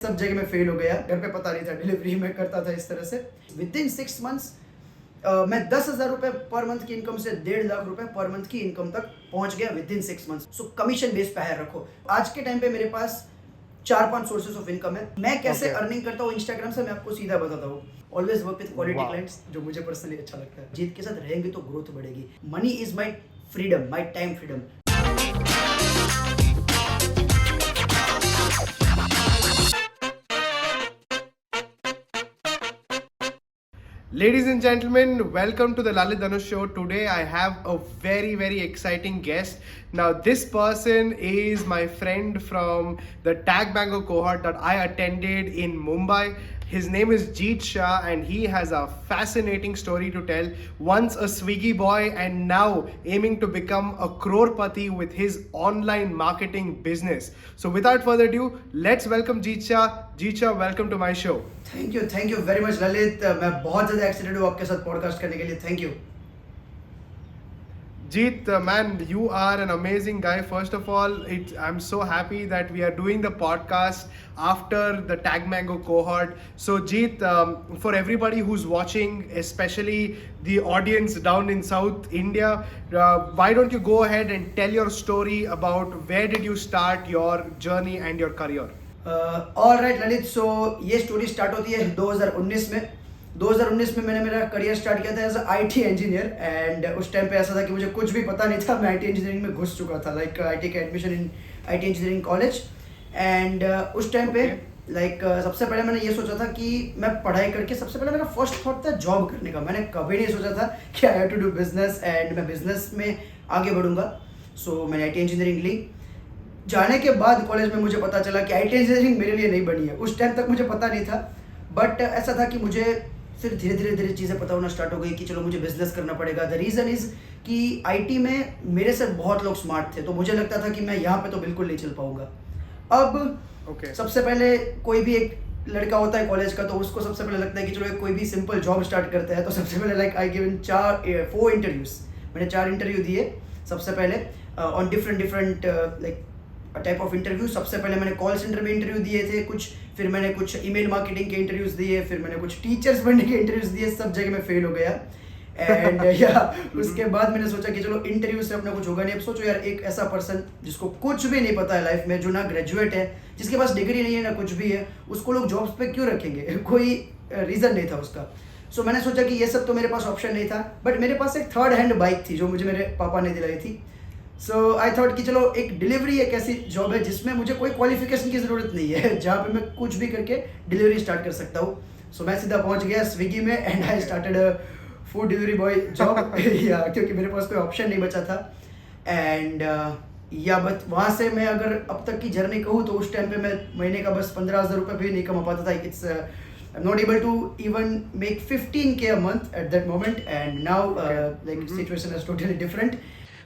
सब जगह में फेल हो गया। घर पे पता नहीं था, डिलीवरी में करता था इस तरह से। विद इन 6 मंथ्स मैं 10,000 रुपये पर मंथ की इनकम से 1.5 लाख रुपए पर मंथ की इनकम तक पहुंच गया with in 6 months. So commission base पे हायर रखो। आज के टाइम पे मेरे पास 4-5 सोर्सेज ऑफ इनकम है। मैं कैसे अर्निंग करता हूँ इंस्टाग्राम से, मैं आपको सीधा बताता हूँ। Always work with quality clients, जो मुझे पर्सनली अच्छा लगता है। जीत के साथ रहेंगे तो ग्रोथ बढ़ेगी। Money is my freedom, my time freedom. Ladies and gentlemen, welcome to the Lalit Dhanush Show. Today I have a very exciting guest. Now this person is my friend from the Tag Bango cohort that I attended in Mumbai. His name is Jeet Shah and he has a fascinating story to tell. Once a Swiggy boy and now aiming to become a crorepati with his online marketing business. So without further ado, let's welcome Jeet Shah. Jeet Shah, welcome to my show. Thank you very much Lalit. मैं बहुत ज़्यादा excited हूँ आपके साथ podcast करने के लिए। Thank you. Jeet, man, you are an amazing guy. First of all, I'm so happy that we are doing the podcast after the Tag Mango cohort. So, Jeet, for everybody who's watching, especially the audience down in South India, why don't you go ahead and tell your story about where did you start your journey and your career? All right Lalit. So ये story start होती है 2019 में। 2019 में मैंने मेरा career start किया था as IT engineer. And उस टाइम पे ऐसा था कि मुझे कुछ भी पता नहीं था। मैं IT इंजीनियरिंग में घुस चुका था, लाइक IT का admission in IT engineering college. And उस टाइम पे सबसे पहले मैंने ये सोचा था कि मैं पढ़ाई करके, सबसे पहले मेरा फर्स्ट थॉट था जॉब करने का। मैंने कभी नहीं सोचा था कि I have to do business and मैं बिजनेस में आगे बढ़ूंगा। सो मैंने IT इंजीनियरिंग ली। जाने के बाद कॉलेज में मुझे पता चला कि IT इंजीनियरिंग मेरे लिए नहीं बनी है। उस टाइम तक मुझे पता नहीं था, बट ऐसा था कि मुझे फिर धीरे धीरे चीज़ें पता होना स्टार्ट हो गई कि चलो मुझे बिजनेस करना पड़ेगा। द रीज़न इज़ कि IT में मेरे से बहुत लोग स्मार्ट थे, तो मुझे लगता था कि मैं यहाँ पे तो बिल्कुल नहीं चल पाऊँगा। अब सबसे पहले कोई भी एक लड़का होता है कॉलेज का, तो उसको सबसे पहले लगता है कि चलो एक कोई भी सिंपल जॉब स्टार्ट करता है। तो सबसे पहले आई गिवन 4 इंटरव्यूज़। मैंने 4 इंटरव्यू दिए सबसे पहले on different type of interview. सबसे पहले मैंने कॉल सेंटर में इंटरव्यू दिए थे कुछ, फिर मैंने कुछ ईमेल मार्केटिंग के इंटरव्यूज दिए, फिर मैंने कुछ टीचर्स बनने के इंटरव्यूज दिए। सब जगह मैं फेल हो गया। एंड उसके बाद मैंने सोचा कि चलो इंटरव्यू से अपना कुछ होगा नहीं। अब सोचो यार, एक ऐसा पर्सन जिसको कुछ भी नहीं पता है लाइफ में, जो ना ग्रेजुएट है, जिसके पास डिग्री नहीं है ना कुछ भी है, उसको लोग जॉब्स पे क्यों रखेंगे? कोई रीज़न नहीं था उसका। सो मैंने सोचा कि ये सब तो मेरे पास ऑप्शन नहीं था, बट मेरे पास एक थर्ड हैंड बाइक थी जो मुझे मेरे पापा ने दिलाई थी। सो आई थॉट कि चलो एक डिलीवरी एक ऐसी जॉब है जिसमें मुझे कोई क्वालिफिकेशन की ज़रूरत नहीं है, जहाँ पे मैं कुछ भी करके डिलीवरी स्टार्ट कर सकता हूँ। सो मैं सीधा पहुँच गया स्विगी में and I started food delivery boy job या क्योंकि मेरे पास कोई ऑप्शन नहीं बचा था। एंड बट वहाँ से मैं अगर अब तक की जर्नी कहूँ तो उस टाइम पे मैं महीने का बस 15,000 रुपये भी नहीं कमा पाता था। It's I'm not able to even make 15K a month at that moment, and now situation is totally different.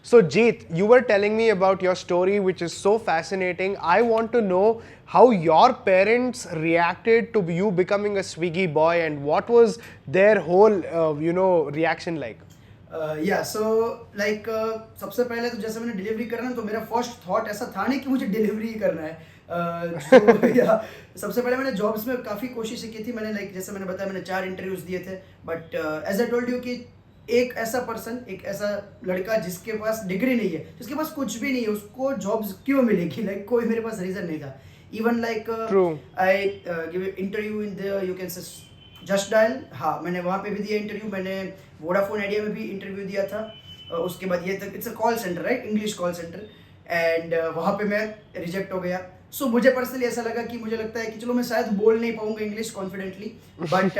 So Jeet, you were telling me about your story, which is so fascinating. I want to know how your parents reacted to you becoming a Swiggy boy and what was their whole, reaction like? सबसे पहले तो जैसे मैंने delivery करना, तो मेरा first thought ऐसा था नहीं कि मुझे डिलीवरी ही करना है। सबसे पहले मैंने जॉब्स में काफ़ी कोशिशें की थी। मैंने जैसे मैंने बताया, मैंने 4 इंटरव्यूज दिए थे, but as I told you कि एक ऐसा पर्सन, एक ऐसा लड़का जिसके पास डिग्री नहीं है, जिसके पास कुछ भी नहीं है, उसको जॉब्स क्यों मिलेगी? कोई मेरे पास रीज़न नहीं था। Even I give interview in the, you can से, जस्ट डायल। हाँ, मैंने वहाँ पे भी दिया इंटरव्यू। मैंने वोडाफोन आइडिया में भी इंटरव्यू दिया था। उसके बाद ये तक, it's a call centre, right, English call centre. And वहाँ पे मैं रिजेक्ट हो गया। सो मुझे पर्सनली ऐसा लगा कि मुझे लगता है कि चलो मैं शायद बोल नहीं पाऊंगा इंग्लिश कॉन्फिडेंटली, बट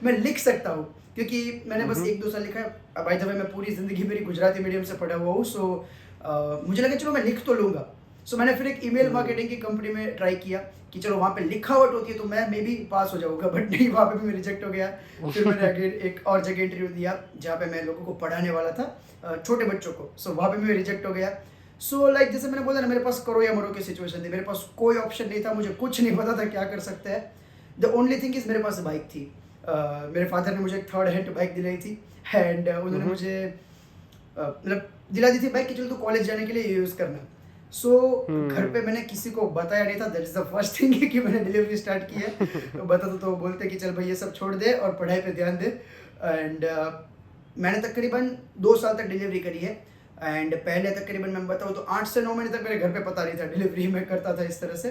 मैं लिख सकता हूँ, क्योंकि मैंने बस 1-2 साल लिखा है। बाय द वे, मैं पूरी ज़िंदगी मेरी गुजराती मीडियम से पढ़ा हुआ हूँ। सो मुझे लगा चलो मैं लिख तो लूँगा। सो मैंने फिर एक ईमेल मार्केटिंग की कंपनी में ट्राई किया कि चलो वहाँ पे लिखावट होती है तो मैं मे बी पास हो जाऊँगा, बट नहीं, वहाँ पे भी मैं रिजेक्ट हो गया। फिर मैंने अगेन एक और जगह इंटरव्यू दिया जहाँ पे मैं लोगों को पढ़ाने वाला था, छोटे बच्चों को। सो वहाँ पे मैं रिजेक्ट हो गया। सो जैसे मैंने बोला ना, मेरे पास करो या मरो की सिचुएशन थी। मेरे पास कोई ऑप्शन नहीं था, मुझे कुछ नहीं पता था क्या कर सकते हैं। द ओनली थिंग इज़, मेरे पास बाइक थी। मेरे फादर ने मुझे एक थर्ड हैंड बाइक दिलाई थी। एंड उन्होंने मुझे दिला दी थी बाइक कि चलो तो कॉलेज जाने के लिए यूज़ करना। सो घर पे मैंने किसी को बताया नहीं था, that is the first thing कि मैंने डिलीवरी स्टार्ट की है। तो बताता तो वो बोलते कि चल भाई ये सब छोड़ दे और पढ़ाई पे ध्यान दे। एंड मैंने तकरीबन 2 साल तक डिलीवरी करी है। एंड पहले तकरीबन मैं बताऊँ तो 8 से 9 महीने तक मेरे घर पे पता नहीं था डिलीवरी मैं करता था इस तरह से।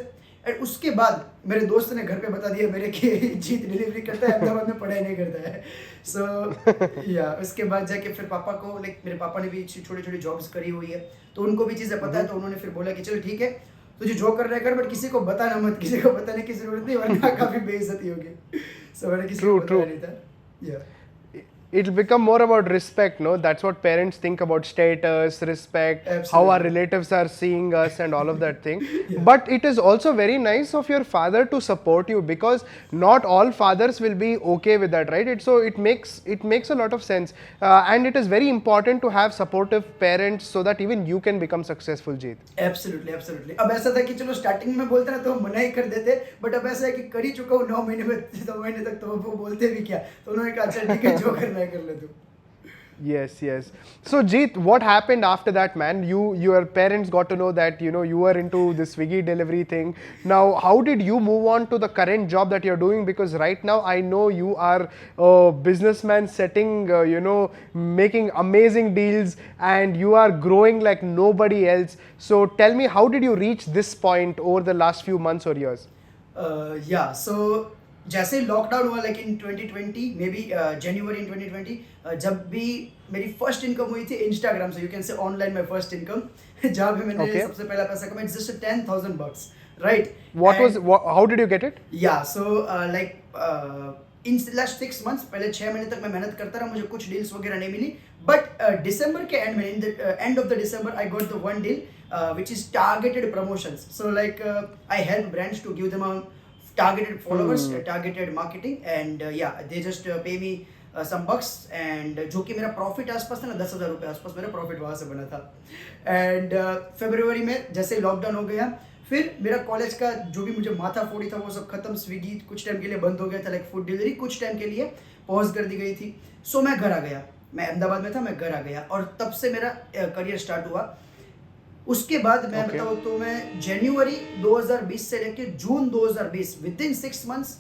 एंड उसके बाद मेरे दोस्त ने घर पे बता दिया मेरे कि जीत डिलीवरी करता है, अहमदाबाद में पढ़ाई नहीं करता है। सो या उसके बाद जाके फिर पापा को, लाइक मेरे पापा ने भी छोटी छोटी जॉब्स करी हुई है तो उनको भी चीज़ें पता है। तो उन्होंने फिर बोला कि चल ठीक है तुझे जो कर रहा है कर, बट किसी को बताना मत, किसी को बताने की जरूरत नहीं वरना काफ़ी बेइज्जती होगी। सो मैंने किसी को बताया नहीं था। या It'll become more about respect, no? That's what parents think about status, respect, how our Absolutely. relatives are seeing us and all of that thing. Yeah. But it is also very nice of your father to support you, because not all fathers will be okay with that, right? So it makes a lot of sense. And it is very important to have supportive parents so that even you can become successful, Jeet. Absolutely absolutely. अब ऐसा था कि चलो starting में बोलते ना तो हम मना ही कर देते, बट अब ऐसा है कि कर ही चुका हूँ 9 महीने में, 2 महीने तक, तो वो बोलते भी क्या, तो उन्होंने कहा चल ठीक है जो करना है कर ले तू। Yes, yes. So Jeet, what happened after that, man? Your parents got to know that you were into the Swiggy delivery thing. Now, how did you move on to the current job that you're doing? Because right now I know you are a businessman, setting making amazing deals, and you are growing like nobody else. So tell me, how did you reach this point over the last few months or years? या सो जैसे lockdown हुआ, like in 2020 may be जनवरी इन 2020, जब भी मेरी first income हुई थी Instagram से, you can से ऑनलाइन माय फर्स्ट इनकम, जहाँ पे मैंने Okay. सबसे पहला पैसा कमाया, just 10,000 bucks, right? How did you get it? या so like in last 6 months, पहले 6 महीने तक मैं मेहनत करता रहा, मुझे कुछ डील्स वगैरह नहीं मिली, बट दिसंबर के एंड में, in the end of the December I got the one deal which is targeted promotions. So like I help brands to give them a targeted followers, targeted marketing, and yeah, they just pay me some bucks, and जो कि मेरा profit आसपास था ना 10,000 रुपये आसपास मेरा profit वहाँ से बना था। एंड फरवरी में जैसे लॉकडाउन हो गया, फिर मेरा कॉलेज का जो भी मुझे माथा फोड़ी था वो सब खत्म, स्विगी कुछ टाइम के लिए बंद हो गया था, लाइक फूड डिलीवरी कुछ टाइम के लिए पॉज कर दी गई थी। सो मैं घर आ गया, मैं अहमदाबाद में था, मैं घर आ गया, और तब से मेरा करियर स्टार्ट हुआ। उसके बाद मैं Okay. बताऊँ तो मैं जनवरी 2020 से लेके जून 2020 विद इन 6 months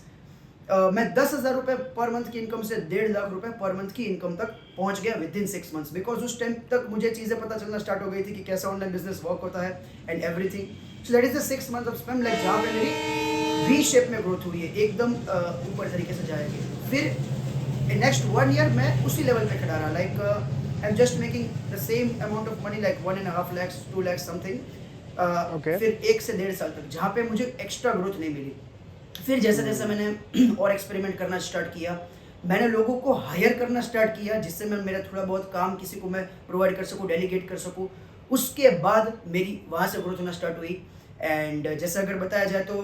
मैं 10,000 रुपये पर मंथ की इनकम से 1.5 लाख रुपए पर मंथ की इनकम तक पहुंच गया विद इन 6 months, बिकॉज उस टाइम तक मुझे चीज़ें पता चलना स्टार्ट हो गई थी कि कैसा ऑनलाइन बिजनेस वर्क होता है and everything. So that is the 6 months of spam, like जहाँ पे मेरी वी शेप में ग्रोथ हुई है, एकदम ऊपर तरीके से जाएगी। फिर नेक्स्ट 1 year मैं उसी लेवल पे खड़ा रहा, like I'm just making the same amount of money, like 1.5 lakhs, 2 lakhs something. Okay. फिर 1 से 1.5 साल तक जहाँ पे मुझे एक्स्ट्रा ग्रोथ नहीं मिली। फिर जैसे जैसे मैंने और एक्सपेरिमेंट करना स्टार्ट किया, मैंने लोगों को हायर करना स्टार्ट किया जिससे मैं मेरा थोड़ा बहुत काम किसी को मैं प्रोवाइड कर सकूँ, डेलीगेट कर सकूँ। उसके बाद मेरी वहाँ से ग्रोथ होना स्टार्ट हुई। एंड जैसे अगर बताया जाए तो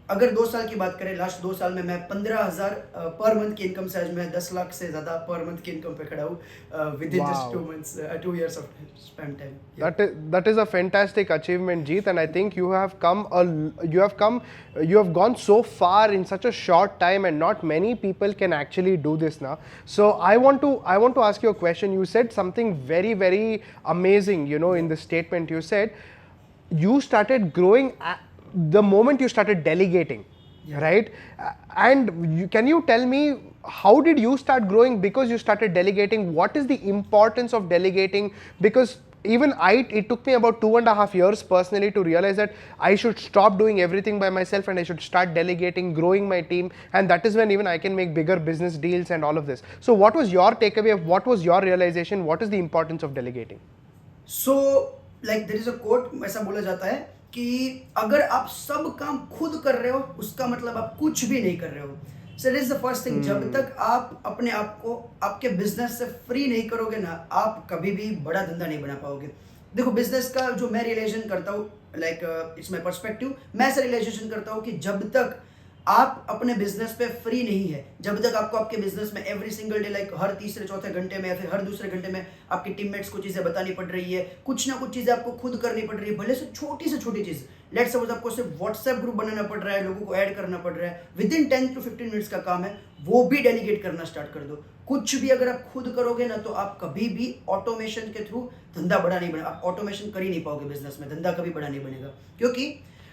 अगर 2 साल की बात करें, लास्ट 2 साल में मैं 15,000 पर मंथ की इनकम से आज मैं 10 लाख से ज़्यादा पर मंथ की इनकम पे खड़ा हूँ with in just 2 months, 2 years of spam time. Yeah. That is a fantastic achievement, Jeet, and I think you have gone so far in such a short time, and not many people can actually do this now. So I want to ask you a question. You said something very, very amazing, in the statement. You said you started growing the moment you started delegating. Yeah. Right? And can you tell me, how did you start growing because you started delegating? What is the importance of delegating? Because even it took me about 2.5 years personally to realize that I should stop doing everything by myself and I should start delegating, growing my team, and that is when even I can make bigger business deals and all of this. So what was your takeaway? What was your realization? What is the importance of delegating? So like there is a quote, ऐसा बोला जाता है कि अगर आप सब काम खुद कर रहे हो उसका मतलब आप कुछ भी नहीं कर रहे हो। So this is the first thing, जब तक आप अपने आप को आपके बिजनेस से फ्री नहीं करोगे ना, आप कभी भी बड़ा धंधा नहीं बना पाओगे। देखो बिजनेस का जो मैं रियलाइजेशन करता हूँ, लाइक इट्स माय पर्सपेक्टिव, मैं ऐसा रियलाइजेशन करता हूँ कि जब तक आप अपने बिजनेस पे फ्री नहीं है, जब तक आपको आपके बिजनेस में एवरी सिंगल डे, लाइक हर तीसरे चौथे घंटे में या फिर हर दूसरे घंटे में आपकी टीममेट्स को चीज़ें बतानी पड़ रही है, कुछ ना कुछ चीज़ें आपको खुद करनी पड़ रही है, भले से छोटी चीज़, लेट्स सपोज आपको सिर्फ व्हाट्सएप ग्रुप बनाना पड़ रहा है, लोगों को ऐड करना पड़ रहा है, विद इन 10 to 15 मिनट्स का काम है, वो भी डेलीगेट करना स्टार्ट कर दो। कुछ भी अगर आप खुद करोगे ना, तो आप कभी भी ऑटोमेशन के थ्रू धंधा बड़ा नहीं बनेगा। आप ऑटोमेशन कर ही नहीं पाओगे बिजनेस में, धंधा कभी बड़ा नहीं बनेगा। क्योंकि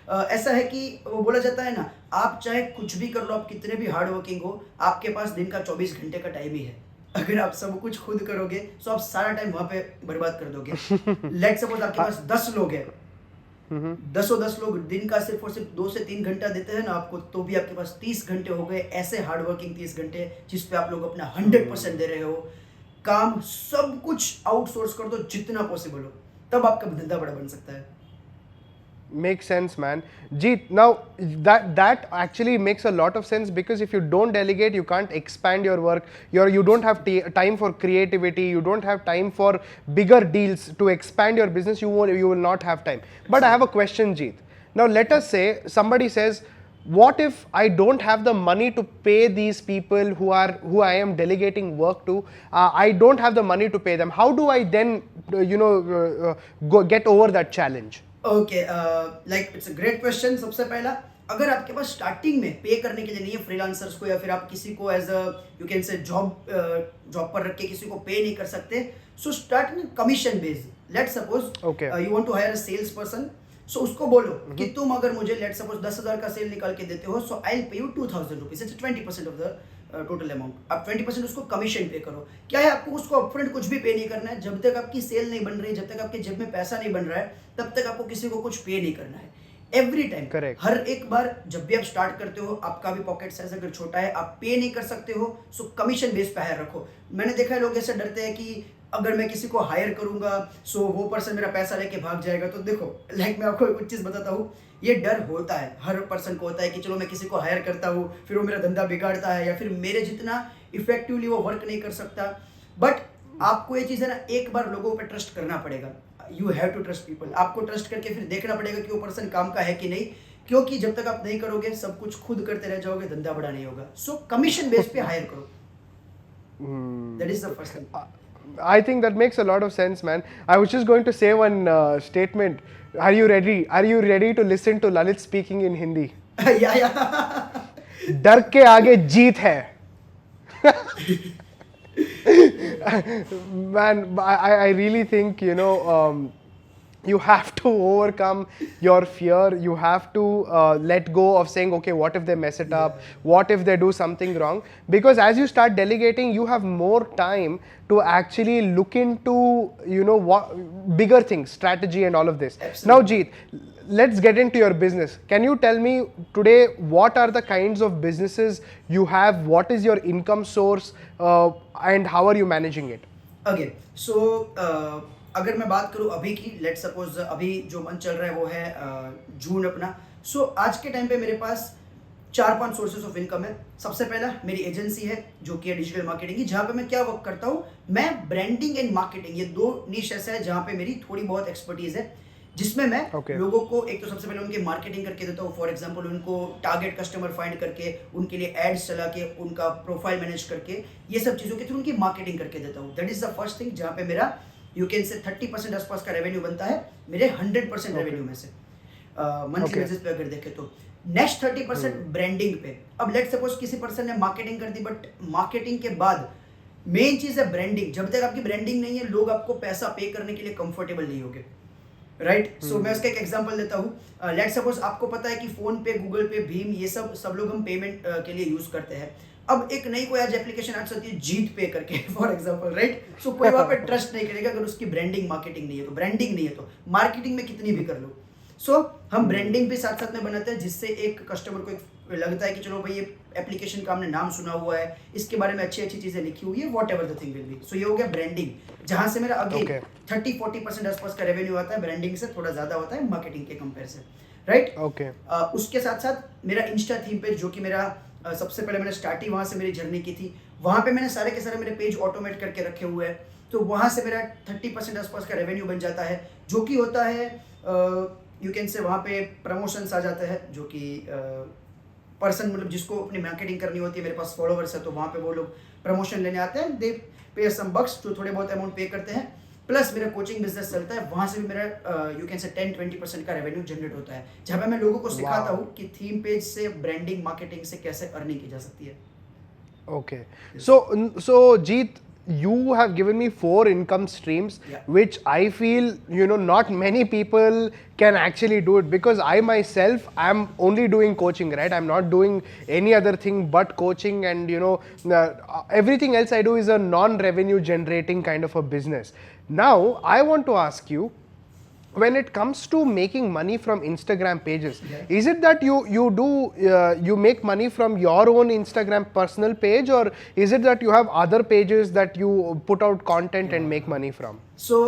ऐसा है कि वो बोला जाता है ना, आप चाहे कुछ भी कर लो, आप कितने भी हार्ड वर्किंग हो, आपके पास दिन का 24 घंटे का टाइम ही है। अगर आप सब कुछ खुद करोगे तो आप सारा टाइम वहां पे बर्बाद कर दोगे। लेट सपोज आपके पास 10 लोग हैं, 10 लोग दिन का सिर्फ और सिर्फ 2 से 3 घंटा देते हैं ना आपको, तो भी आपके पास 30 घंटे हो गए, ऐसे हार्ड वर्किंग 30 घंटे जिसपे आप लोग अपना 100% दे रहे हो। काम सब कुछ आउटसोर्स कर दो जितना पॉसिबल हो, तब आपका धंधा बड़ा बन सकता है। Makes sense, man. Jeet, now that actually makes a lot of sense, because if you don't delegate, you can't expand your work. You don't have time for creativity. You don't have time for bigger deals to expand your business. You will not have time. But I have a question, Jeet. Now let us say somebody says, what if I don't have the money to pay these people who I am delegating work to? I don't have the money to pay them. How do I then get over that challenge? Okay, like it's a great question. सबसे पहला, अगर आपके पास starting में पे करने के लिए नहीं है फ्रीलांसर्स को, या फिर आप किसी को as a you can say job पर रख के किसी को पे नहीं कर सकते, सो स्टार्ट में commission based. Let suppose you want to hire a sales person, so उसको बोलो कि तुम अगर मुझे लेट सपोज 10,000 का सेल निकाल के देते हो, so I will pay you 2,000 rupees, it's 20% of the total amount. आप 20% उसको कमीशन पे करो। क्या है, आपको उसको अपफ्रंट कुछ भी पे नहीं करना है। जब तक आपकी सेल नहीं बन रही, जब तक आपके जेब में पैसा नहीं बन रहा है, तब तक आपको किसी को कुछ पे नहीं करना है। एवरी टाइम, हर एक बार जब भी आप स्टार्ट करते हो, आपका भी पॉकेट साइज अगर छोटा है, आप पे नहीं कर सकते हो, सो कमीशन बेस पे हायर रखो। मैंने देखा है लोग ऐसे डरते हैं कि अगर मैं किसी को हायर करूंगा सो वो पर्सन मेरा पैसा लेके भाग जाएगा। तो देखो, लाइक मैं आपको कुछ चीज बताता हूँ, ये डर होता है, हर पर्सन को होता है कि चलो मैं किसी को हायर करता हूँ, फिर वो मेरा धंधा बिगाड़ता है, या फिर मेरे जितना इफेक्टिवली वो वर्क नहीं कर सकता। बट आपको ये चीज़ है ना, एक बार लोगों पे ट्रस्ट करना पड़ेगा। You have to trust people. आपको ट्रस्ट करके फिर देखना पड़ेगा कि वो पर्सन काम का है कि नहीं, क्योंकि जब तक आप नहीं करोगे, सब कुछ खुद करते रह जाओगे, धंधा बड़ा नहीं होगा। सो कमीशन बेस पे हायर करो, that is the first thing. I think that makes a lot of sense, man. I was just going to say one statement. Are you ready? Are you ready to listen to Lalit speaking in Hindi? yeah. डर के आगे जीत है। Man, I really think, you have to overcome your fear. You have to let go of saying, okay, what if they mess it up? What if they do something wrong? Because as you start delegating, you have more time to actually look into, bigger things, strategy and all of this. Absolutely. Now, Jeet, let's get into your business. Can you tell me today, what are the kinds of businesses you have? What is your income source? And how are you managing it? Okay, so अगर मैं बात करूँ अभी की, let suppose अभी जो month चल रहा है वो है जून अपना। सो आज के टाइम पे मेरे पास 4-5 सोर्सेज ऑफ इनकम है। सबसे पहला मेरी एजेंसी है जो कि है डिजिटल मार्केटिंग की, जहाँ पे मैं क्या वर्क करता हूँ, मैं ब्रांडिंग एंड मार्केटिंग, ये 2 निश ऐसा है जहाँ पे मेरी थोड़ी बहुत एक्सपर्टीज है, जिसमें मैं लोगों को एक तो सबसे पहले उनकी मार्केटिंग करके देता हूँ। फॉर एग्जांपल, उनको टारगेट कस्टमर फाइंड करके, उनके लिए एड्स चला के, उनका प्रोफाइल मैनेज करके, ये सब चीज़ों के थ्रू उनकी मार्केटिंग करके देता हूँ। That is the first thing, जहाँ पे मेरा यू कैन से 30% आसपास का रेवेन्यू बनता है मेरे 100% रेवेन्यू में से, मंथली बेसिस पे अगर देखें तो। नेक्स्ट 30% ब्रांडिंग पे। अब लेट्स सपोज किसी पर्सन ने मार्केटिंग कर दी, बट मार्केटिंग के बाद मेन चीज़ है ब्रांडिंग। जब तक आपकी ब्रांडिंग नहीं है, लोग आपको पैसा पे करने के लिए कंफर्टेबल नहीं होगे, राइट। सो मैं उसका एक एग्जांपल देता हूँ। लेट्स सपोज आपको पता है कि फोन पे, गूगल पे, भीम, ये सब लोग हम पेमेंट के लिए यूज करते हैं। अब एक नई कोई आज एप्लीकेशन आ सकती है जीत पे करके, फॉर एग्जांपल, राइट। सो कोई वहाँ पे ट्रस्ट नहीं करेगा अगर उसकी ब्रांडिंग मार्केटिंग नहीं है तो। ब्रांडिंग नहीं है तो मार्केटिंग में कितनी भी कर लो। सो हम ब्रांडिंग भी साथ साथ में बनाते हैं, जिससे एक कस्टमर को एक लगता है कि चलो भाई, ये एप्लीकेशन का हमने नाम सुना हुआ है, इसके बारे में अच्छी अच्छी चीजें लिखी हुई है, whatever the thing will be. So ये हो गया ब्रांडिंग, जहां से मेरा अगेन 30-40% आसपास का रेवेन्यू आता है। ब्रांडिंग से थोड़ा ज्यादा होता है मार्केटिंग के कंपेयर से, राइट। उसके साथ साथ मेरा इंस्टा थीम पेज, जो कि मेरा सबसे पहले मैंने स्टार्टिंग वहाँ से मेरी जर्नी की थी, वहाँ पे मैंने सारे के सारे मेरे पेज ऑटोमेट करके रखे हुए हैं। तो वहाँ से मेरा 30% आसपास का रेवेन्यू बन जाता है, जो कि होता है यू कैन से वहाँ पे प्रमोशंस आ जाते हैं, जो कि पर्सन मतलब जिसको अपनी मार्केटिंग करनी होती है, मेरे पास फॉलोवर्स है, तो वहाँ पे वो लोग प्रमोशन लेने आते हैं, दे पे सम बक्स, जो थोड़े बहुत अमाउंट पे करते हैं। प्लस मेरा कोचिंग बिजनेस चलता है, वहां से भी मेरा यू कैन से 10-20% का रेवेन्यू जनरेट होता है, जहाँ पे मैं लोगों को सिखाता हूँ कि थीम पेज से ब्रांडिंग मार्केटिंग से कैसे अर्निंग की जा सकती है। Okay. So Jeet, you have given me 4 income streams, Yeah. which I feel, not many people can actually do it, because I myself am only doing coaching, right? I'm not doing any other thing but coaching, and everything else I do is a non-revenue generating kind of a business. Now, I want to ask you, when it comes to making money from Instagram pages, Yeah. is it that you make money from your own Instagram personal page, or is it that you have other pages that you put out content and make money from? So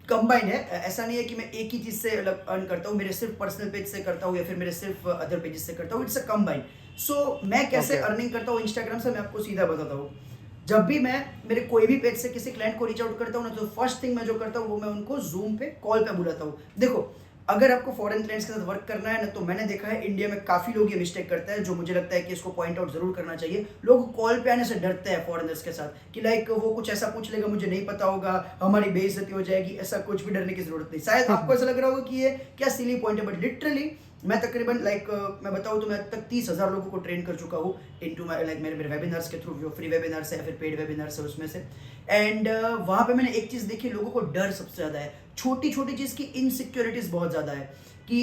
combine है, ऐसा नहीं है कि मैं एक ही चीज से मतलब अर्न करता हूँ, मेरे सिर्फ पर्सनल पेज से करता हूँ या फिर मेरे सिर्फ अदर पेजेस से करता हूँ, इट्स अ कंबाइन। सो मैं कैसे Okay. अर्निंग करता हूँ इंस्टाग्राम से, मैं आपको सीधा बताता हूँ। जब भी मैं मेरे कोई भी पेज से किसी क्लाइंट को रीच आउट करता हूँ ना, तो फर्स्ट थिंग मैं जो करता हूँ वो मैं उनको जूम पे कॉल पे बुलाता हूँ। देखो, अगर आपको फॉरेन क्लाइंट्स के साथ वर्क करना है ना, तो मैंने देखा है इंडिया में काफी लोग ये मिस्टेक करते हैं, जो मुझे लगता है कि इसको पॉइंट आउट जरूर करना चाहिए। लोग कॉल पे आने से डरते हैं फॉरेनर्स के साथ कि लाइक वो कुछ ऐसा पूछ लेगा, मुझे नहीं पता होगा, हमारी बेइज्जती हो जाएगी। ऐसा कुछ भी डरने की जरूरत नहीं। शायद आपको ऐसा लग रहा होगा कि ये क्या सिली पॉइंट है, बट लिटरली मैं तकरीबन मैं बताऊँ तो मैं अब तक 30,000 लोगों को ट्रेन कर चुका हूँ इनटू माय मेरे वेबिनार्स के थ्रू, जो फ्री वेबिनार्स है या फिर पेड वेबिनार्स है उसमें से। एंड वहाँ पे मैंने एक चीज़ देखी, लोगों को डर सबसे ज़्यादा है, छोटी छोटी चीज़ की इनसिक्योरिटीज बहुत ज़्यादा है कि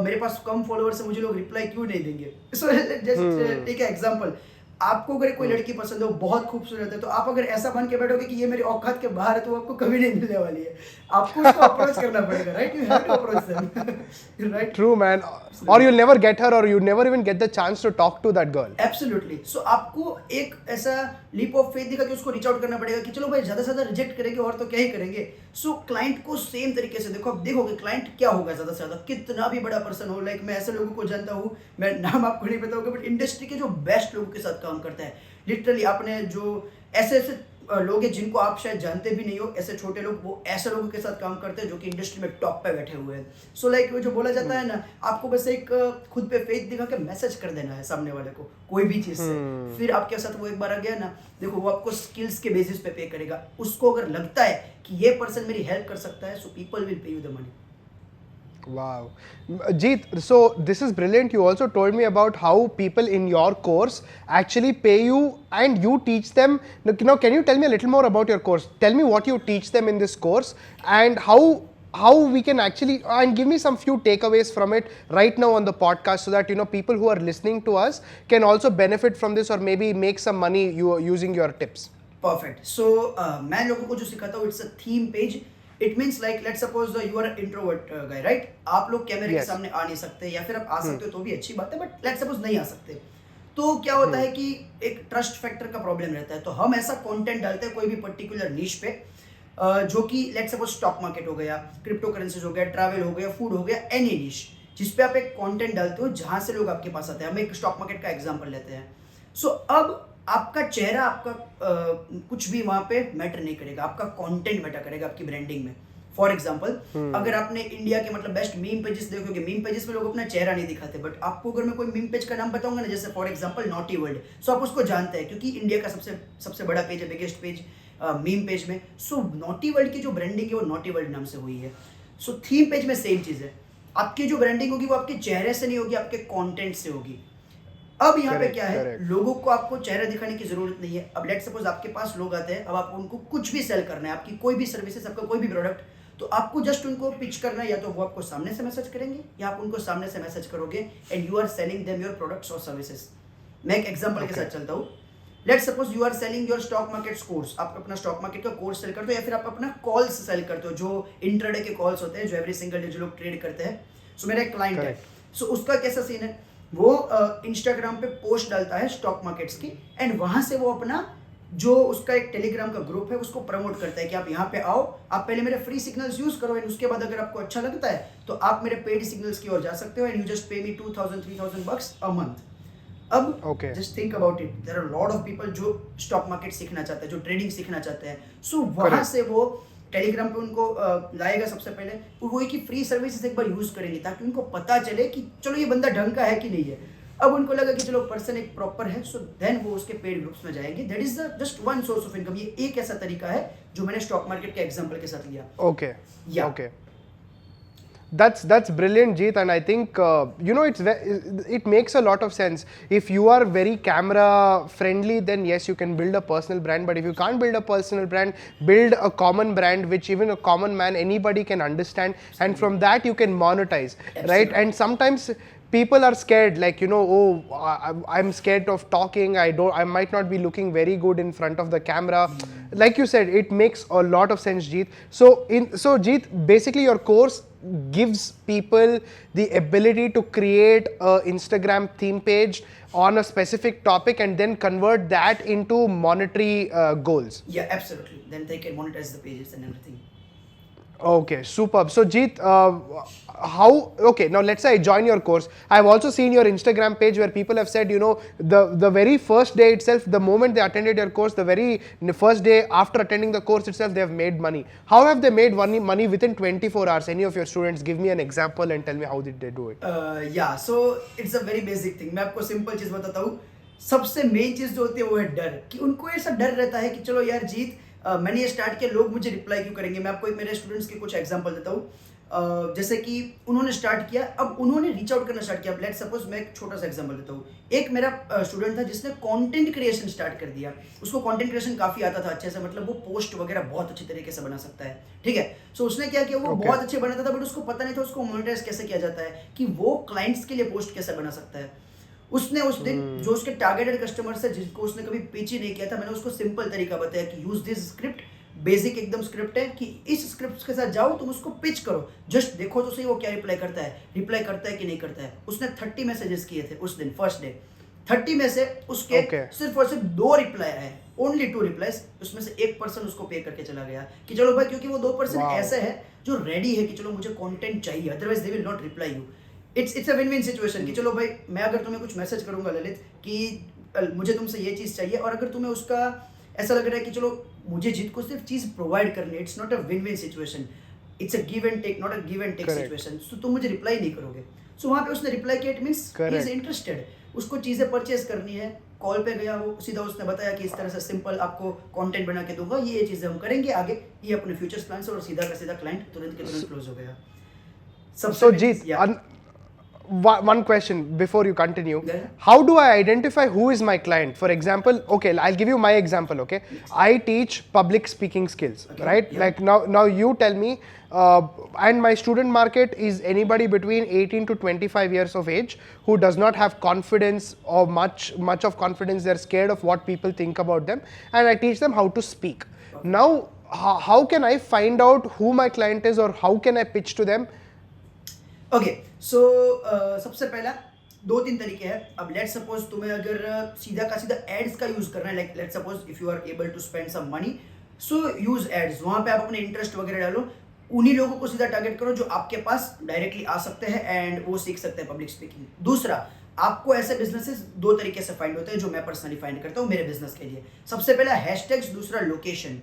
मेरे पास कम फॉलोअर्स है, मुझे लोग रिप्लाई क्यों नहीं देंगे। सो जस्ट टेक एग्जांपल, आपको अगर कोई लड़की पसंद हो, बहुत खूबसूरत है, तो आप अगर ऐसा बन के बैठोगे कि ये मेरी औकात के बाहर है, तो वो आपको कभी नहीं मिलने वाली है। आपको उसको अप्रोच करना पड़ेगा, right? You have to approach them, right? True, man. Or you'll never get her, or you never even get the chance to talk to that girl. Absolutely. So आपको एक ऐसा लीप ऑफ फेथ दिखा कि उसको reach out करना पड़ेगा कि चलो भाई, ज्यादा से ज्यादा रिजेक्ट करेंगे और तो क्या ही करेंगे। सो क्लाइंट को सेम तरीके से देखो, आप देखोगे क्लाइंट क्या होगा ज्यादा से ज्यादा, कितना भी बड़ा पर्सन हो। लाइक मैं ऐसे लोगों को जानता हूँ, मैं नाम आपको नहीं पता होगा, बट इंडस्ट्री के जो बेस्ट लोगों के साथ काम करता है। लिटरली आपने जो ऐसे ऐसे लोग हैं जिनको आप शायद जानते भी नहीं हो, ऐसे छोटे लोग, वो ऐसे लोगों के साथ काम करते हैं जो कि इंडस्ट्री में टॉप पे बैठे हुए हैं। सो लाइक जो बोला जाता है ना, आपको बस एक खुद पे फेथ दिखा के मैसेज कर देना है सामने वाले को कोई भी चीज से, फिर आपके साथ वो एक बार आ गया ना, देखो वो आपको स्किल्स के बेसिस पे पे करेगा। उसको अगर लगता है कि ये पर्सन मेरी हेल्प कर सकता है, so people will pay you the money. Wow. Jeet, so this is brilliant. You also told me about how people in your course actually pay you and you teach them. Now, can you tell me a little more about your course? Tell me what you teach them in this course and how we can actually, and give me some few takeaways from it right now on the podcast, so that people who are listening to us can also benefit from this, or maybe make some money using your tips. Perfect. So मैं लोगों को जो सिखाता हूँ, it's a theme page. It means like let's suppose you are an introvert guy, right? आप लोग कैमरे के सामने आ नहीं सकते, या फिर आप आ सकते हो तो भी अच्छी बात है, बट लेट्स सपोज नहीं आ सकते, तो क्या होता है कि एक ट्रस्ट फैक्टर का प्रॉब्लम रहता है। तो हम ऐसा कंटेंट डालते हैं कोई भी पर्टिकुलर निश पे, जो कि लेट्स सपोज स्टॉक मार्केट हो गया, क्रिप्टो करेंसीज हो गया, ट्रैवल हो गया, फूड हो गया, एनी निश जिस पे आप एक कंटेंट डालते हो जहां से लोग आपके पास आते हैं। हम एक स्टॉक मार्केट का एग्जांपल लेते हैं। सो अब आपका चेहरा, आपका कुछ भी वहां पे मैटर नहीं करेगा, आपका कंटेंट मैटर करेगा आपकी ब्रांडिंग में। फॉर एग्जाम्पल, अगर आपने इंडिया के मतलब बेस्ट मीम पेजेस देखोगे, मीम पेजेस में लोग अपना चेहरा नहीं दिखाते, बट आपको अगर मैं कोई मीम पेज का नाम बताऊंगा ना, जैसे फॉर एग्जाम्पल नॉटी वर्ल्ड, सो आप उसको जानते हैं क्योंकि इंडिया का सबसे बड़ा पेज है, बिगेस्ट पेज मीम पेज में। सो नॉटी वर्ल्ड की जो ब्रांडिंग है वो नॉटी वर्ल्ड नाम से हुई है। सो थीम पेज में सेम चीज है, आपकी जो ब्रांडिंग होगी वो आपके चेहरे से नहीं होगी, आपके कॉन्टेंट से होगी। अब यहाँ पे क्या है, लोगों को आपको चेहरा दिखाने की जरूरत नहीं है। अब लेट्स सपोज आपके पास लोग आते हैं, अब आपको उनको कुछ भी सेल करना है, आपकी कोई भी सर्विसेज, आपका कोई भी प्रोडक्ट, तो आपको जस्ट उनको पिच करना है। या तो वो आपको सामने से मैसेज करेंगे या आप उनको सामने से मैसेज करोगे, and you are selling them your products और सर्विसेज। मैं एक एग्जांपल के साथ चलता हूँ। Let's suppose you are selling your stock market course, आप अपना स्टॉक मार्केट का कोर्स सेल करते हो, या फिर आप अपना कॉल्स सेल करते हो, जो इंट्राडे के कॉल्स होते हैं, जो एवरी सिंगल डे जो लोग ट्रेड करते हैं। सो मेरा एक क्लाइंट है, सो उसका कैसा सीन है, वो इंस्टाग्राम पे पोस्ट डालता है स्टॉक मार्केट्स की, एंड वहां से वो अपना जो उसका एक टेलीग्राम का ग्रुप है उसको प्रमोट करता है कि आप यहाँ पे आओ, आप पहले मेरे फ्री सिग्नल्स यूज करो, एंड उसके बाद अगर आपको अच्छा लगता है तो आप मेरे पेड सिग्नल्स की ओर जा सकते हो, and you just pay me 2,000-3,000 bucks a month. अब just think about it, there are lot of people जो स्टॉक मार्केट सीखना चाहते हैं, जो ट्रेडिंग सीखना चाहते हैं। सो वहां से वो टेलीग्राम पे उनको लाएगा सबसे पहले, वो की फ्री सर्विसेज एक बार यूज करेंगे ताकि उनको पता चले कि चलो ये बंदा ढंग का है कि नहीं है। अब उनको लगा कि चलो पर्सन एक प्रॉपर है, सो देन वो उसके पेड ग्रुप्स में जाएंगे। That is the just one source of income. ये एक ऐसा तरीका है जो मैंने स्टॉक मार्केट के एग्जांपल के साथ लिया. Okay. Yeah. Okay. That's brilliant, Jeet, and I think it makes a lot of sense. If you are very camera friendly, then yes, you can build a personal brand. But if you can't build a personal brand, build a common brand which even a common man, anybody can understand, and from that you can monetize, right? And sometimes people are scared, like, I'm scared of talking. I might not be looking very good in front of the camera. Like you said, it makes a lot of sense, Jeet. So Jeet, basically your course gives people the ability to create a Instagram theme page on a specific topic and then convert that into monetary goals. Yeah, absolutely. Then they can monetize the pages and everything. Okay, superb. So Jeet, now let's say I join your course. I've also seen your Instagram page where people have said, the very first day itself, the moment they attended your course, the very first day after attending the course itself, they have made money. How have they made money within 24 hours? Any of your students, give me an example and tell me how did they do it? Yeah, so it's a very basic thing. मैं आपको simple चीज बताता हूँ. सबसे main चीज जो होती है वो है डर, कि उनको ऐसा डर रहता है कि चलो यार जीत, मैंने ये स्टार्ट किया, लोग मुझे रिप्लाई क्यों करेंगे. मैं आपको मेरे स्टूडेंट्स के कुछ एग्जांपल देता हूँ. जैसे कि उन्होंने स्टार्ट किया, अब उन्होंने रीच आउट करना स्टार्ट किया. लेट सपोज मैं एक छोटा सा एग्जांपल देता हूँ. एक मेरा स्टूडेंट था जिसने कंटेंट क्रिएशन स्टार्ट कर दिया. उसको कंटेंट क्रिएशन काफी आता था अच्छे से, मतलब वो पोस्ट वगैरह बहुत अच्छे तरीके से बना सकता है. ठीक है, सो उसने क्या किया, वो बहुत अच्छे बनाता था, बट उसको पता नहीं था उसको मोनेटाइज कैसे किया जाता है, कि वो क्लाइंट्स के लिए पोस्ट कैसे बना सकता है. उसने उस दिन जो उसके टारगेटेड कस्टमर्स है जिनको उसने कभी पिच ही नहीं किया था, मैंने उसको सिंपल तरीका बताया कि यूज दिस स्क्रिप्ट. बेसिक एकदम स्क्रिप्ट है कि इस स्क्रिप्ट के साथ जाओ, तुम उसको पिच करो, जस्ट देखो तो सही वो क्या रिप्लाई करता है कि नहीं करता है. उसने 30 मैसेजेस किए थे उस दिन फर्स्ट डे. 30 में से उसके सिर्फ और सिर्फ 2 रिप्लाई आए, ओनली 2 रिप्लाईज. उसमें से एक पर्सन उसको पे करके चला गया कि चलो भाई, क्योंकि वो 2% ऐसे है जो रेडी है कि चलो मुझे कंटेंट चाहिए, otherwise they will not reply you. It's a win win situation कि चलो भाई, मैं अगर तुम्हें कुछ मैसेज करूंगा ललित कि मुझे तुमसे ये चीज चाहिए, और अगर तुम्हें उसका ऐसा लग रहा है कि चलो मुझे जीत को सिर्फ चीज प्रोवाइड करनी है, it's not a win win situation, it's a give and take, not a give and take situation. So तुम मुझे रिप्लाई नहीं करोगे. सो वहां पे उसने रिप्लाई किया, it means he is interested. उसको चीजें परचेज करनी है. कॉल पे गया, वो सीधा उसने बताया कि इस तरह से सिंपल आपको कंटेंट बना के दूंगा, ये चीजें हम करेंगे आगे, ये अपने फ्यूचर्स प्लान से, और सीधा का सीधा क्लाइंट तुरंत के तुरंत क्लोज हो गया. So Jeet, one question before you continue. How do I identify who is my client? For example, okay, I'll give you my example. Okay, I teach public speaking skills, right? Yeah. Like now you tell me, and my student market is anybody between 18 to 25 years of age who does not have confidence or much of confidence. They're scared of what people think about them, and I teach them how to speak. Now, how can I find out who my client is, or how can I pitch to them? Okay, so सबसे पहला 2-3 तरीके हैं. अब let's suppose तुम्हें अगर सीधा का सीधा एड्स का यूज करना है, like let's suppose if you are able to spend some money, so use ads. वहां पे आप अपने इंटरेस्ट वगैरह डालो, उन्हीं लोगों को सीधा टारगेट करो जो आपके पास डायरेक्टली आ सकते हैं एंड वो सीख सकते हैं पब्लिक स्पीकिंग. दूसरा, आपको ऐसे बिजनेसेस 2 तरीके से फाइंड होते हैं जो मैं पर्सनली फाइंड करता हूँ मेरे बिजनेस के लिए. सबसे पहला हैशटैग्स, दूसरा लोकेशन.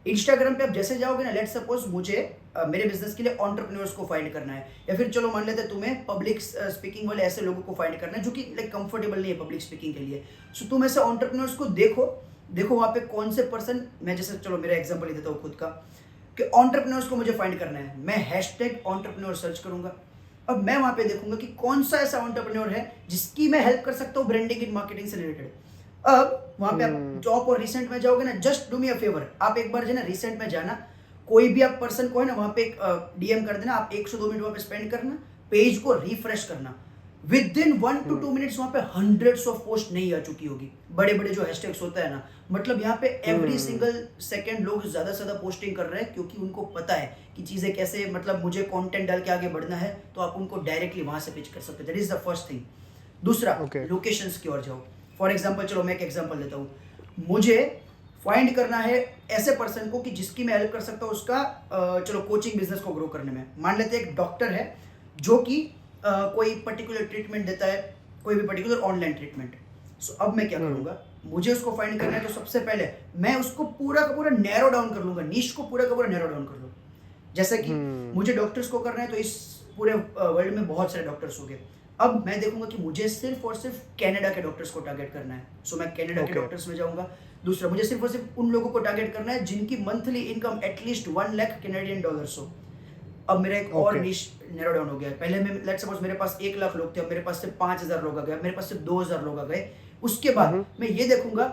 इंस्टाग्राम पे आप जैसे जाओगे ना, लेट्स सपोज मुझे मेरे बिजनेस के लिए एंटरप्रेन्योर्स को फाइंड करना है, या फिर चलो मान लेते हैं तुम्हें पब्लिक स्पीकिंग वाले ऐसे लोगों को फाइंड करना है जो कि लाइक कंफर्टेबल नहीं है पब्लिक स्पीकिंग के लिए. सो तुम ऐसे एंटरप्रेन्योर्स को देखो वहाँ पे कौन से पर्सन, मैं जैसे चलो मेरा एग्जांपल ही देता हूँ खुद का, कि एंटरप्रेन्योर्स को मुझे फाइंड करना है. मैं हैशटैग एंटरप्रेन्योर सर्च करूंगा. अब मैं वहाँ पे देखूंगा कि कौन सा ऐसा एंटरप्रेन्योर है जिसकी मैं हेल्प कर सकता हूँ ब्रांडिंग इन मार्केटिंग से रिलेटेड. अब वहां पे आप टॉप और रिसेंट में जाओगे ना, just do me a favour, आप एक बार जो है ना रिसेंट में जाना, कोई भी आप पर्सन को है ना वहां पे डीएम कर देना, आप 1 से 2 मिनट वहां पे स्पेंड करना, पेज को रिफ्रेश करना. विद इन 1 to 2 मिनट्स वहां पे हंड्रेड्स ऑफ पोस्ट नहीं आ चुकी होगी. बड़े बड़े जो हैशटैग्स होता है ना, मतलब यहाँ पे एवरी सिंगल सेकेंड लोग ज्यादा से ज्यादा पोस्टिंग कर रहे हैं, क्योंकि उनको पता है कि चीजें कैसे, मतलब मुझे कंटेंट डाल के आगे बढ़ना है, तो आप उनको डायरेक्टली वहां से पिच कर सकते हैं. That is the first thing. दूसरा, लोकेशंस की ओर जाओ. फॉर एग्जाम्पल, चलो मैं एक एग्जाम्पल देता हूँ. मुझे फाइंड करना है ऐसे पर्सन को कि जिसकी मैं हेल्प कर सकता हूँ उसका चलो कोचिंग बिजनेस को ग्रो करने में. मान लेते हैं एक डॉक्टर है जो कि कोई पर्टिकुलर ट्रीटमेंट देता है, कोई भी पर्टिकुलर ऑनलाइन ट्रीटमेंट. सो अब मैं क्या करूँगा, मुझे उसको फाइंड करना है, तो सबसे पहले मैं उसको पूरा का पूरा नैरो डाउन कर लूँगा, नीश को पूरा का पूरा नैरो डाउन कर लूँ. जैसे कि मुझे डॉक्टर्स को करना है, तो इस पूरे वर्ल्ड में बहुत सारे डॉक्टर्स हो गए. अब मैं देखूंगा कि मुझे सिर्फ और सिर्फ कनाडा के डॉक्टर्स को टारगेट करना है, सो मैं कनाडा के Okay. डॉक्टर्स में जाऊंगा। दूसरा, मुझे सिर्फ और सिर्फ उन लोगों को टारगेट करना है जिनकी monthly income at least 1 lakh Canadian dollars हो। अब मेरा एक और Okay. निश नैरो डाउन हो गया है। पहले मैं लेट्स सपोज मेरे पास 1 लाख लोग थे, अब मेरे पास सिर्फ 5000 लोग आ गए, मेरे पास सिर्फ 2000 लोग आ गए। उसके बाद मैं ये देखूंगा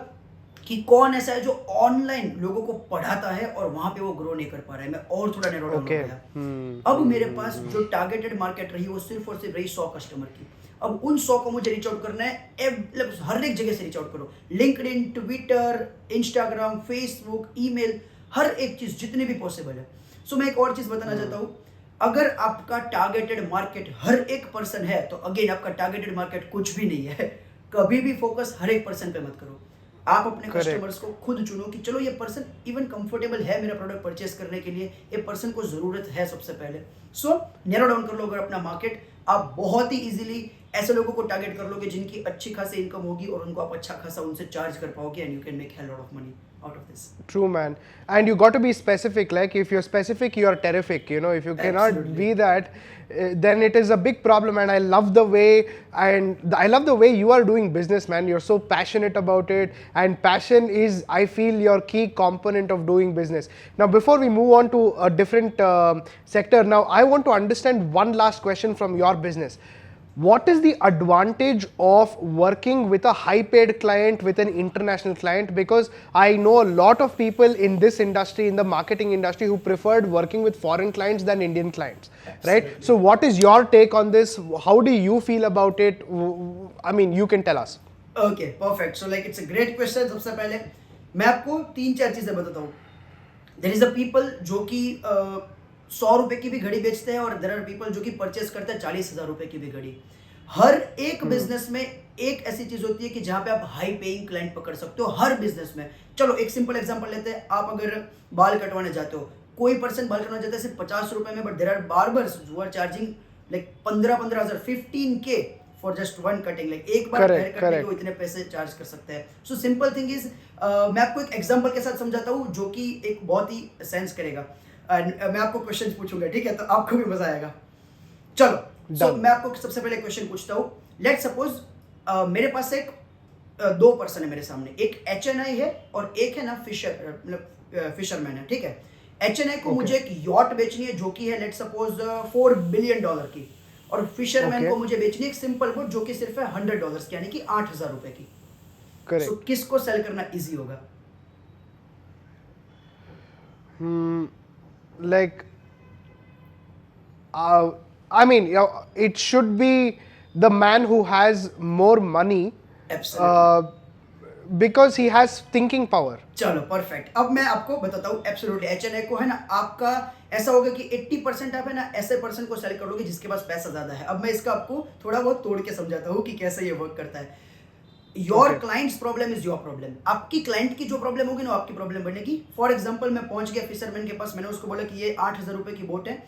कि कौन ऐसा है जो ऑनलाइन लोगों को पढ़ाता है और वहां पे वो ग्रो नहीं कर पा रहा है। मैं और थोड़ा नैरो डाउन हो Okay. गया। अब मेरे पास जो टारगेटेड मार्केट रही वो सिर्फ और सिर्फ रही 100 कस्टमर की। अब उन 100 को मुझे रीच आउट करना है, मतलब हर एक जगह से रीच आउट करो, LinkedIn, Twitter, Instagram, Facebook, email, हर एक चीज जितनी भी पॉसिबल है। सो मैं एक और चीज बताना चाहता हूँ, अगर आपका टारगेटेड मार्केट हर एक पर्सन है तो अगेन आपका टारगेटेड मार्केट कुछ भी नहीं है। कभी भी फोकस हर एक पर्सन पे मत करो। आप अपने Correct. कस्टमर्स को खुद चुनो कि चलो ये पर्सन इवन कंफर्टेबल है मेरा प्रोडक्ट परचेस करने के लिए, ये पर्सन को जरूरत है सबसे पहले। सो नैरो डाउन कर लो अगर अपना मार्केट, आप बहुत ही इजीली ऐसे लोगों को टारगेट कर लोगे जिनकी अच्छी खासी इनकम होगी और उनको आप अच्छा खासा उनसे चार्ज कर पाओगे, and you can make hello lot of money out of this. True, man. And you got to be specific. Like, if you're specific, you're terrific. You know, if you cannot Absolutely. be that, then it is a big problem. And I love the way, I love the way you are doing business, man. You're so passionate about it, and passion is, I feel, your key component of doing business. Now, before we move on to a different sector, now I want to understand one last question from your business. What is the advantage of working with a high paid client with an international client? Because I know a lot of people in this industry, in the marketing industry, who preferred working with foreign clients than Indian clients. Right? So what is your take on this? How do you feel about it? I mean, you can tell us. Okay, perfect. So like it's a great question. सबसे पहले मैं आपको 3-4 चीजें बताता हूँ। There is a people जो कि 100 रुपए की भी घड़ी बेचते हैं, और देयर आर पीपल जो कि परचेस करते हैं 40,000 रुपए की भी घड़ी। हर एक बिजनेस में एक ऐसी चीज होती है कि जहां पे आप हाई पेइंग क्लाइंट पकड़ सकते हो, हर बिजनेस में। चलो एक सिंपल एग्जांपल लेते हैं, आप अगर बाल कटवाने जाते हो, कोई पर्सन बाल कटवाने जाता है सिर्फ 50 रुपए में, but there are barbers who are charging like 15,000 15K for just one cutting. Like एक बार हेयर कटने के वो इतने पैसे चार्ज कर सकते हैं। सो सिंपल थिंग इज, मैं आपको एक एग्जांपल के साथ समझाता हूँ जो कि एक बहुत ही सेंस करेगा। मैं आपको क्वेश्चन पूछूंगा, ठीक है? तो आपको भी मजा आएगा। चलो, so, मैं आपको सबसे पहले क्वेश्चन पूछता हूँ। लेट्स सपोज मेरे पास एक 2 पर्सन है मेरे सामने, एक HNI है और एक है ना फिशर, मतलब फिशरमैन है, ठीक है? HNI को मुझे एक यॉट बेचनी है जो कि है लेट्स सपोज $4 बिलियन की, और फिशरमैन को मुझे बेचनी है एक सिंपल बोट जो कि सिर्फ है $100 की, यानी कि 8,000 रुपए की। Correct. So, किसको सेल करना इजी होगा? Like, I mean, it should be the man who has more money. Absolutely. Because he has thinking power. चलो परफेक्ट। अब मैं आपको बताता हूँ, एब्सोल्युटली HNI को है ना, आपका ऐसा होगा कि 80% आप है ना ऐसे पर्सन को सेल कर लोगे जिसके पास पैसा ज्यादा है। अब मैं इसका आपको थोड़ा बहुत तोड़ के समझाता हूँ कि कैसे ये वर्क करता है। Your clients problem is your problem. आपकी क्लाइंट की जो प्रॉब्लम होगी ना, आपकी प्रॉब्लम बनेगी। फॉर एग्जाम्पल, मैं पहुंच गया फिशरमैन के पास, मैंने उसको बोला कि ये 8,000 रुपए की बोट है।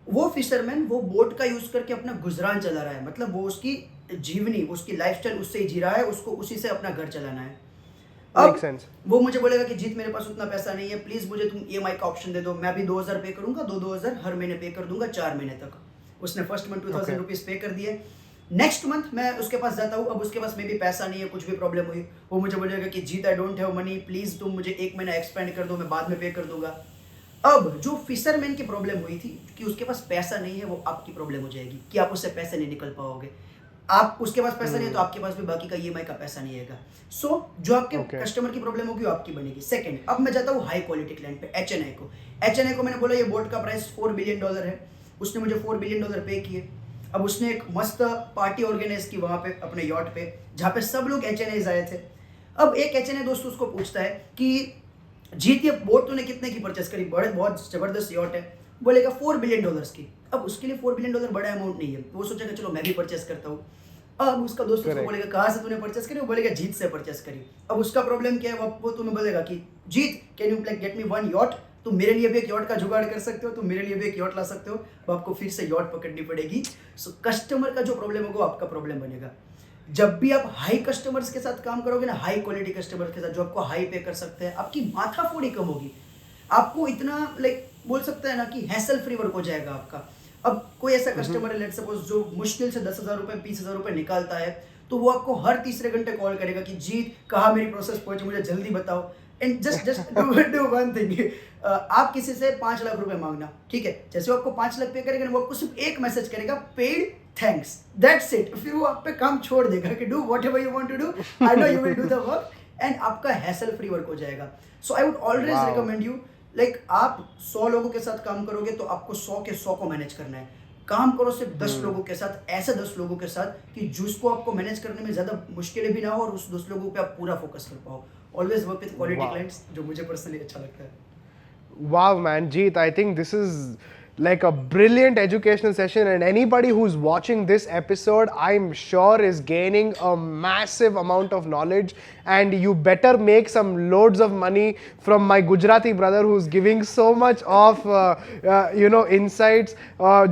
वो फिशरमैन वो बोट का यूज करके अपना गुजरान चला रहा है, मतलब वो उसकी जीवनी, उसकी लाइफस्टाइल उससे ही जी रहा है, उसको उसी से अपना घर चलाना है। अब वो मुझे बोलेगा कि जीत मेरे पास उतना पैसा नहीं है, प्लीज मुझे तुम EMI का ऑप्शन दे दो, मैं भी 2,000 पे करूंगा, 2,000 हर महीने पे कर दूंगा 4 महीने तक। उसने फर्स्ट मंथ 2,000 रुपीज पे कर दिए। नेक्स्ट मंथ मैं उसके पास जाता हूँ, अब उसके पास में भी पैसा नहीं है, कुछ भी प्रॉब्लम हुई, वो मुझे बोलेगा कि Jeet I don't have money, please तुम मुझे 1 महीना एक्सपेंड कर दो, मैं बाद में पे कर दूंगा। अब जो फिशरमैन की प्रॉब्लम हुई थी कि उसके पास पैसा नहीं है, वो आपकी प्रॉब्लम हो जाएगी कि आप उससे पैसे नहीं निकल पाओगे। आप उसके पास पैसा नहीं है तो आपके पास भी बाकी का EMI का पैसा नहीं है। सो जो आपके कस्टमर की प्रॉब्लम होगी वो आपकी बनेगी। सेकंड, अब मैं जाता हूँ हाई क्वालिटी क्लाइंट पे, HNI को मैंने बोला ये बोट का प्राइस $4 बिलियन है, उसने मुझे $4 बिलियन पे किए। अब उसने एक मस्त पार्टी ऑर्गेनाइज की वहां पे अपने यॉट पे, जहाँ पे सब लोग HNIs आए थे। अब एक HNI दोस्त उसको पूछता है कि जीत ये बोट तूने कितने की परचेस करी, बहुत जबरदस्त यॉट है। बोलेगा $4 बिलियन की। अब उसके लिए $4 बिलियन बड़ा अमाउंट नहीं है, वो सोचेगा चलो मैं भी परचेस करता हूँ। अब उसका दोस्त उसको बोलेगा कहाँ से तूने परचेस करी, वो बोलेगा जीत से परचेस करी। अब उसका प्रॉब्लम क्या है, वो तुम्हें बोलेगा कि Jeet can you get me 1 yacht, तुम मेरे लिए भी एक यॉट का जुगाड़ कर सकते हो, तुम मेरे लिए भी एक यॉट ला सकते हो। अब आपको फिर से यॉट पकड़नी पड़ेगी। सो कस्टमर का जो प्रॉब्लम होगा आपका प्रॉब्लम बनेगा। जब भी आप हाई कस्टमर्स के साथ काम करोगे ना, हाई क्वालिटी कस्टमर के साथ जो आपको हाई पे कर सकते हैं, आपकी माथाफोड़ी कम होगी। आपको इतना लाइक बोल सकते हैं ना कि हैसल फ्री वर्क हो जाएगा आपका। अब कोई ऐसा कस्टमर है लेट्स सपोज जो मुश्किल से 10,000 रुपए 20,000 रुपए निकालता है, तो वो आपको हर तीसरे घंटे कॉल करेगा कि जीत कहाँ मेरी प्रोसेस पहुंची, मुझे जल्दी बताओ। And just do one thing, आप किसी से 5 लाख रुपए मांगना, ठीक है, जैसे वो आपको 5 लाख पे करेगा ना, वो आपको सिर्फ एक मैसेज करेगा, पेड थैंक्स, दैट्स इट। फिर वो आप पे काम छोड़ देगा कि do whatever you want to do, I know you will do the work, and आपका हैसल फ्री वर्क हो जाएगा। So I would always Wow. Recommend you, like आप 100 लोगों के साथ काम करोगे तो आपको 100 के 100 को मैनेज करना है। काम करो सिर्फ 10 लोगों के साथ, ऐसे 10 लोगों के साथ कि जिसको आपको मैनेज करने में ज्यादा मुश्किलें भी ना हो और उस 10 लोगों पे आप पूरा फोकस कर पाओ। Always work with quality Wow. Clients, जो मुझे पर्सनली अच्छा लगता है। Wow, man, Jeet, I think this is like a brilliant educational session, and anybody who's watching this episode, I'm sure is gaining a massive amount of knowledge. And you better make some loads of money from my Gujarati brother who's giving so much of insights.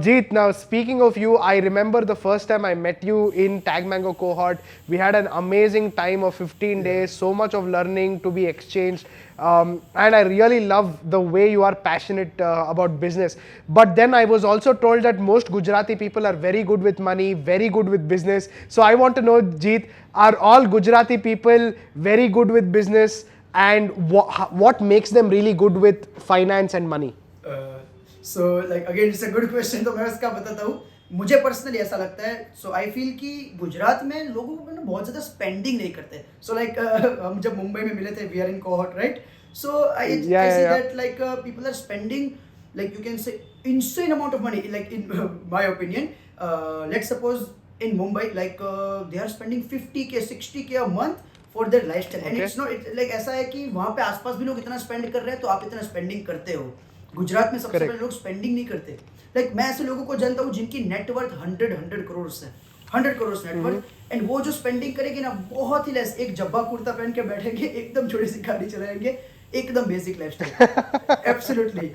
Jeet, now speaking of you, I remember the first time I met you in Tag Mango cohort. We had an amazing time of 15 days, so much of learning to be exchanged. And I really love the way you are passionate about business. But then I was also told that most Gujarati people are very good with money, very good with business. So I want to know, Jeet, are all Gujarati people very good with business, and what makes them really good with finance and money? So like again it's a good question, तो मैं उसका बताता हूँ। मुझे personally ऐसा लगता है, सो I feel कि गुजरात में लोगों को ना बहुत ज़्यादा स्पेंडिंग नहीं करते। सो लाइक हम जब मुंबई में मिले थे, we are in cohort, right? So I see that like people are spending, like you can say, insane amount of money, like in my opinion. Let's suppose in Mumbai, like they are spending 50k 60k a month for their lifestyle. And it's not like ऐसा है कि वहाँ पे आसपास भी लोग इतना spend कर रहे हैं तो आप इतना स्पेंडिंग करते हो। गुजरात में सबसे पहले लोग स्पेंडिंग नहीं करते। लाइक मैं ऐसे लोगों को जानता हूँ जिनकी नेटवर्थ 100 करोड़ है, 100 करोड़ नेटवर्थ, एंड वो जो स्पेंडिंग करेगी ना बहुत ही लेस, एक जब्बा कुर्ता पहन के बैठेंगे, एकदम छोटी सी गाड़ी चलाएंगे, एकदम basic lifestyle. Absolutely.